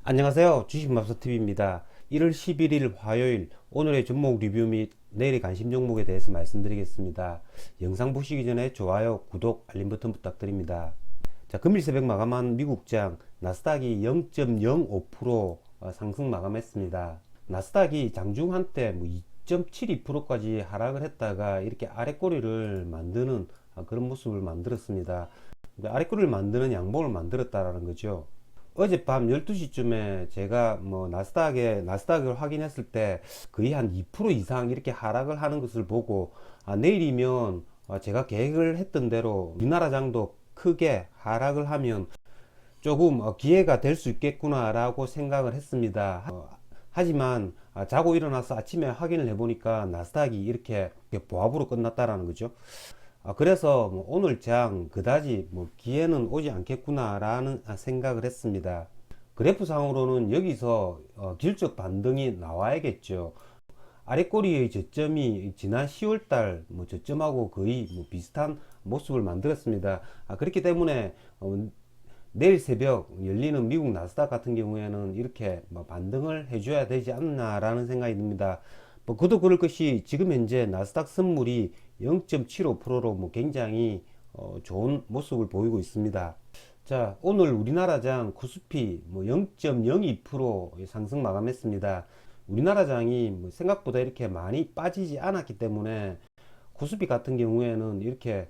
안녕하세요. 주식맘사TV입니다. 1월 11일 화요일 오늘의 종목 리뷰 및 내일의 관심 종목에 대해서 말씀드리겠습니다. 영상 보시기 전에 좋아요, 구독, 알림 버튼 부탁드립니다. 자, 금일 새벽 마감한 미국장 나스닥이 0.05% 상승 마감했습니다. 나스닥이 장중 한때 2.72%까지 하락을 했다가 이렇게 아랫꼬리를 만드는 그런 모습을 만들었습니다. 아랫꼬리를 만드는 양봉을 만들었다라는 거죠. 어젯밤 12시쯤에 제가 나스닥을 확인했을 때 거의 한 2% 이상 이렇게 하락을 하는 것을 보고 내일이면 제가 계획을 했던 대로 우리나라장도 크게 하락을 하면 조금 기회가 될 수 있겠구나 라고 생각을 했습니다. 하지만 자고 일어나서 아침에 확인을 해보니까 나스닥이 이렇게 보합으로 끝났다라는 거죠. 그래서 오늘 장 그다지 기회는 오지 않겠구나 라는 생각을 했습니다. 그래프상으로는 여기서 기술적 반등이 나와야겠죠. 아랫꼬리의 저점이 지난 10월달 저점하고 거의 비슷한 모습을 만들었습니다. 그렇기 때문에 내일 새벽 열리는 미국 나스닥 같은 경우에는 이렇게 반등을 해줘야 되지 않나 라는 생각이 듭니다. 그도 그럴 것이 지금 현재 나스닥 선물이 0.75%로 굉장히 좋은 모습을 보이고 있습니다. 자, 오늘 우리나라장 코스피 0.02% 상승 마감했습니다. 우리나라장이 생각보다 이렇게 많이 빠지지 않았기 때문에 코스피 같은 경우에는 이렇게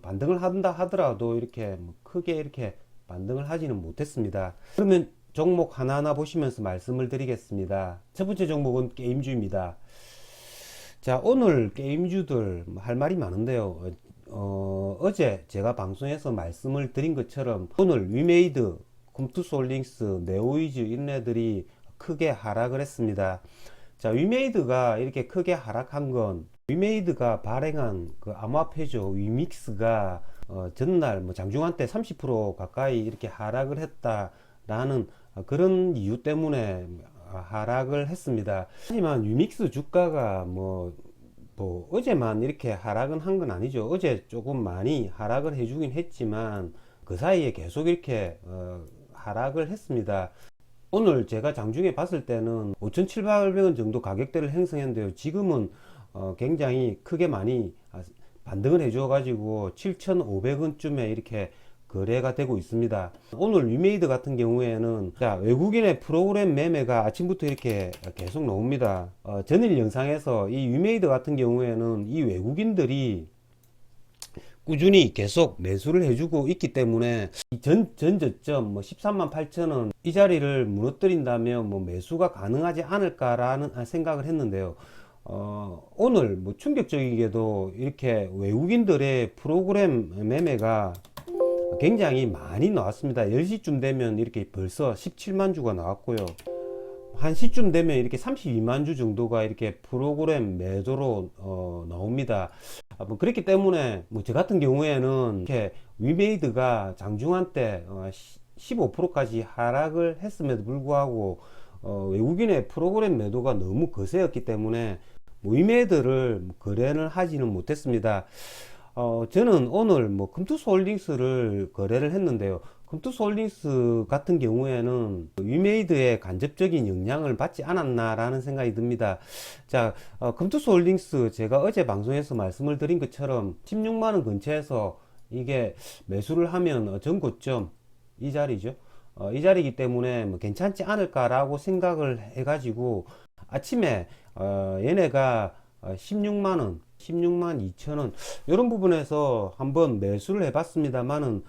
반등을 한다 하더라도 이렇게 크게 이렇게 반등을 하지는 못했습니다. 그러면 종목 하나하나 보시면서 말씀을 드리겠습니다. 첫 번째 종목은 게임주입니다. 자, 오늘 게임주들 할 말이 많은데요. 어제 제가 방송에서 말씀을 드린 것처럼 오늘 위메이드, 컴투스홀딩스, 네오이즈 이런 애들이 크게 하락을 했습니다. 자, 위메이드가 이렇게 크게 하락한 건 위메이드가 발행한 그 암호화폐죠. 위믹스가 전날 장중한 때 30% 가까이 이렇게 하락을 했다라는 그런 이유 때문에 하락을 했습니다. 하지만 유믹스 주가가 어제만 이렇게 하락은 한 건 아니죠. 어제 조금 많이 하락을 해주긴 했지만 그 사이에 계속 이렇게 하락을 했습니다. 오늘 제가 장중에 봤을 때는 5,700원 정도 가격대를 형성했는데요. 지금은 굉장히 크게 많이 반등을 해줘 가지고 7,500원쯤에 이렇게 거래가 되고 있습니다. 오늘 위메이드 같은 경우에는 자, 외국인의 프로그램 매매가 아침부터 이렇게 계속 나옵니다. 전일 영상에서 이 위메이드 같은 경우에는 이 외국인들이 꾸준히 계속 매수를 해주고 있기 때문에 전 저점 13만 8천원 이 자리를 무너뜨린다면 매수가 가능하지 않을까라는 생각을 했는데요. 오늘 충격적이게도 이렇게 외국인들의 프로그램 매매가 굉장히 많이 나왔습니다. 10시쯤 되면 이렇게 벌써 17만 주가 나왔고요. 1시쯤 되면 이렇게 32만 주 정도가 이렇게 프로그램 매도로 나옵니다. 그렇기 때문에 저 같은 경우에는 이렇게 위메이드가 장중한 때 15%까지 하락을 했음에도 불구하고 외국인의 프로그램 매도가 너무 거세였기 때문에 위메이드를 거래를 하지는 못했습니다. 저는 오늘 금투스홀딩스를 거래를 했는데요. 금투스홀딩스 같은 경우에는 위메이드의 간접적인 영향을 받지 않았나라는 생각이 듭니다. 자, 금투스홀딩스 제가 어제 방송에서 말씀을 드린 것처럼 16만원 근처에서 이게 매수를 하면 전고점 이 자리죠. 이 자리이기 때문에 괜찮지 않을까라고 생각을 해가지고 아침에 얘네가 16만원 16만 2천원 이런 부분에서 한번 매수를 해봤습니다만은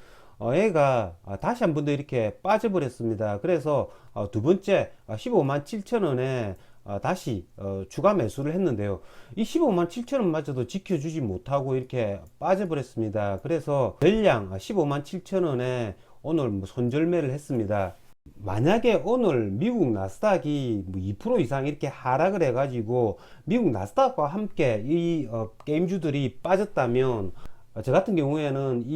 얘가 다시 한 번 더 이렇게 빠져버렸습니다. 그래서 두 번째 15만 7천원에 다시 추가 매수를 했는데요. 이 15만 7천원 마저도 지켜주지 못하고 이렇게 빠져버렸습니다. 그래서 전량 15만 7천원에 오늘 손절매를 했습니다. 만약에 오늘 미국 나스닥이 2% 이상 이렇게 하락을 해가지고 미국 나스닥과 함께 이 게임주들이 빠졌다면 저 같은 경우에는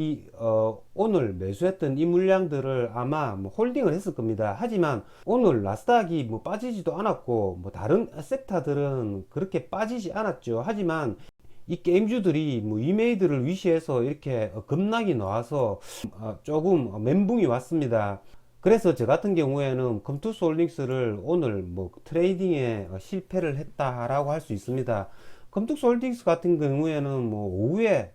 오늘 매수했던 이 물량들을 아마 홀딩을 했을 겁니다. 하지만 오늘 나스닥이 빠지지도 않았고 다른 섹터들은 그렇게 빠지지 않았죠. 하지만 이 게임주들이 이메이드를 위시해서 이렇게 급락이 나와서 조금 멘붕이 왔습니다. 그래서 저 같은 경우에는 검투스홀딩스를 오늘 뭐 트레이딩에 실패를 했다라고 할 수 있습니다. 검투스홀딩스 같은 경우에는 뭐 오후에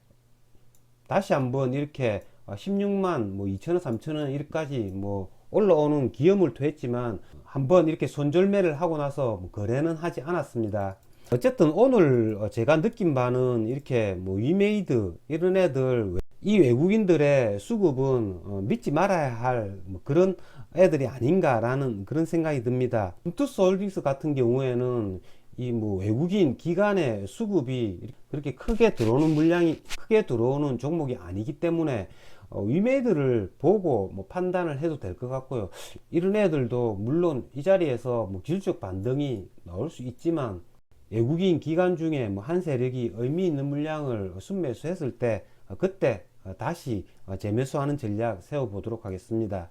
다시 한번 이렇게 16만 뭐 2천원 3천원 이렇게까지 뭐 올라오는 기염을 토했지만 한번 이렇게 손절매를 하고 나서 뭐 거래는 하지 않았습니다. 어쨌든 오늘 제가 느낀 바는 이렇게 뭐 위메이드 이런 애들, 이 외국인들의 수급은 믿지 말아야 할 뭐 그런 애들이 아닌가라는 그런 생각이 듭니다. 투스홀딩스 같은 경우에는 이 뭐 외국인 기관의 수급이 그렇게 크게 들어오는 물량이 크게 들어오는 종목이 아니기 때문에 위메이드를 보고 뭐 판단을 해도 될 것 같고요. 이런 애들도 물론 이 자리에서 뭐 기술적 반등이 나올 수 있지만 외국인 기관 중에 뭐 한 세력이 의미 있는 물량을 순매수했을 때 그때 다시 재매수하는 전략 세워보도록 하겠습니다.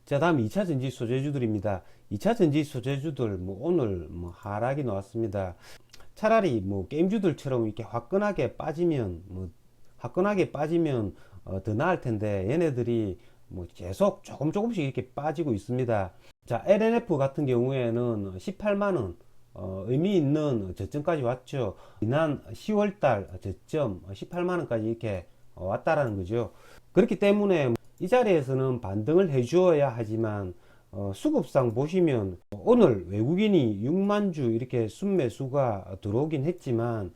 자, 다음 2차 전지 소재주들입니다. 2차 전지 소재주들 뭐 오늘 뭐 하락이 나왔습니다. 차라리 뭐 게임주들처럼 이렇게 화끈하게 빠지면 더 나을 텐데 얘네들이 뭐 계속 조금씩 이렇게 빠지고 있습니다. 자, LNF 같은 경우에는 18만원 의미 있는 저점까지 왔죠. 지난 10월달 저점 18만원까지 이렇게 왔다라는 거죠. 그렇기 때문에 이 자리에서는 반등을 해 주어야 하지만 수급상 보시면 오늘 외국인이 6만주 이렇게 순매수가 들어오긴 했지만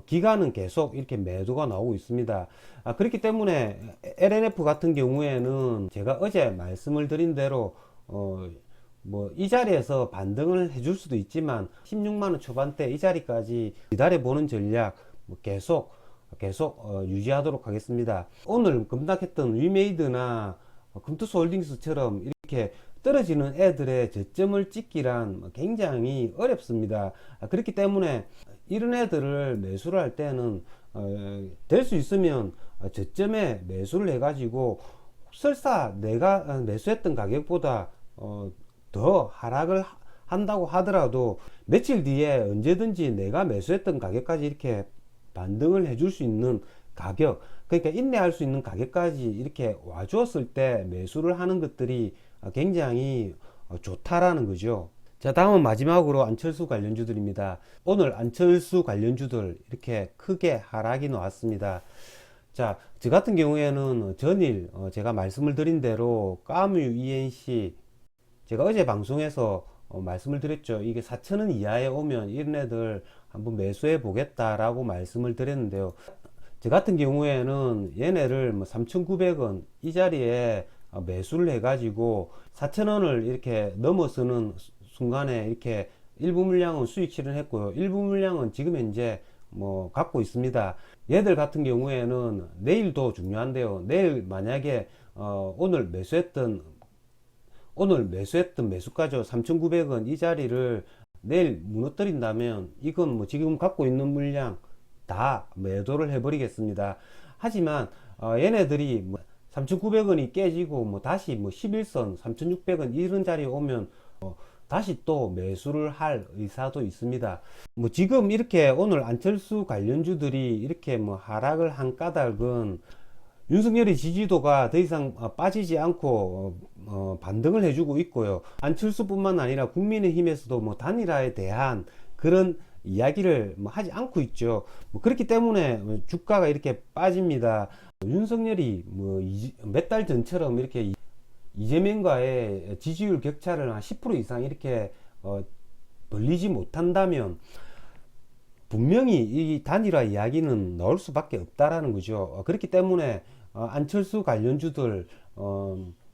기간은 계속 이렇게 매도가 나오고 있습니다. 그렇기 때문에 LNF 같은 경우에는 제가 어제 말씀을 드린 대로 뭐 이 자리에서 반등을 해줄 수도 있지만 16만원 초반대 이 자리까지 기다려 보는 전략 뭐 계속 유지하도록 하겠습니다. 오늘 급락했던 위메이드나 금투스홀딩스처럼 이렇게 떨어지는 애들의 저점을 찍기란 굉장히 어렵습니다. 그렇기 때문에 이런 애들을 매수를 할 때는 될 수 있으면 저점에 매수를 해 가지고 설사 내가 매수했던 가격보다 더 하락을 한다고 하더라도 며칠 뒤에 언제든지 내가 매수했던 가격까지 이렇게 반등을 해줄 수 있는 가격, 그러니까 인내할 수 있는 가격까지 이렇게 와주었을 때 매수를 하는 것들이 굉장히 좋다라는 거죠. 자, 다음은 마지막으로 안철수 관련주들입니다. 오늘 안철수 관련주들 이렇게 크게 하락이 나왔습니다. 자, 저 같은 경우에는 전일 제가 말씀을 드린 대로 까뮤 ENC, 제가 어제 방송에서 말씀을 드렸죠. 이게 4,000원 이하에 오면 이런 애들 한번 매수해 보겠다라고 말씀을 드렸는데요. 저 같은 경우에는 얘네를 뭐 3,900원 이 자리에 매수를 해가지고 4,000원을 이렇게 넘어서는 순간에 이렇게 일부 물량은 수익 실현했고요. 일부 물량은 지금 현재 뭐 갖고 있습니다. 얘들 같은 경우에는 내일도 중요한데요. 내일 만약에 오늘 매수했던 매수가죠. 3,900원 이 자리를 내일 무너뜨린다면 이건 뭐 지금 갖고 있는 물량 다 매도를 해버리겠습니다. 하지만 얘네들이 뭐 3,900원이 깨지고 뭐 다시 뭐 11선 3,600원 이런 자리에 오면 다시 또 매수를 할 의사도 있습니다. 뭐 지금 이렇게 오늘 안철수 관련주들이 이렇게 뭐 하락을 한 까닭은 윤석열의 지지도가 더 이상 빠지지 않고 반등을 해주고 있고요. 안철수뿐만 아니라 국민의힘에서도 뭐 단일화에 대한 그런 이야기를 뭐 하지 않고 있죠. 뭐 그렇기 때문에 주가가 이렇게 빠집니다. 윤석열이 뭐 몇 달 전처럼 이렇게 이재명과의 지지율 격차를 한 10% 이상 이렇게 벌리지 못한다면 분명히 이 단일화 이야기는 나올 수밖에 없다라는 거죠. 그렇기 때문에 안철수 관련주들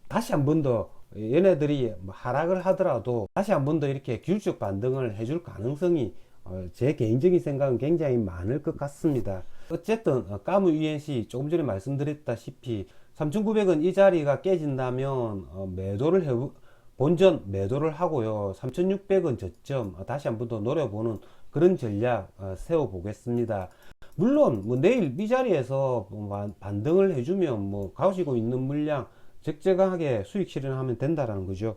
다시 한 번 더 얘네들이 하락을 하더라도 다시 한 번 더 이렇게 기술적 반등을 해줄 가능성이 제 개인적인 생각은 굉장히 많을 것 같습니다. 어쨌든 까무 ENC 조금 전에 말씀드렸다시피 3,900원 이 자리가 깨진다면 본전 매도를 하고요. 3,600원 저점 다시 한 번 더 노려보는 그런 전략 세워 보겠습니다. 물론 뭐 내일 이 자리에서 반등을 해주면 뭐 가지고 있는 물량 적정하게 수익 실현하면 된다라는 거죠.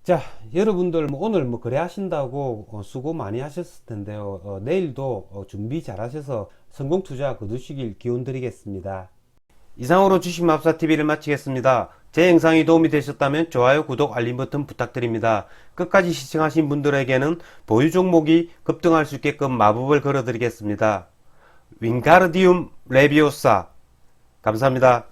자, 여러분들 뭐 오늘 뭐 거래하신다고 수고 많이 하셨을 텐데요. 내일도 준비 잘 하셔서 성공 투자 거두시길 기원 드리겠습니다. 이상으로 주식마법사TV를 마치겠습니다. 제 영상이 도움이 되셨다면 좋아요, 구독, 알림 버튼 부탁드립니다. 끝까지 시청하신 분들에게는 보유 종목이 급등할 수 있게끔 마법을 걸어드리겠습니다. 윙가르디움 레비오사. 감사합니다.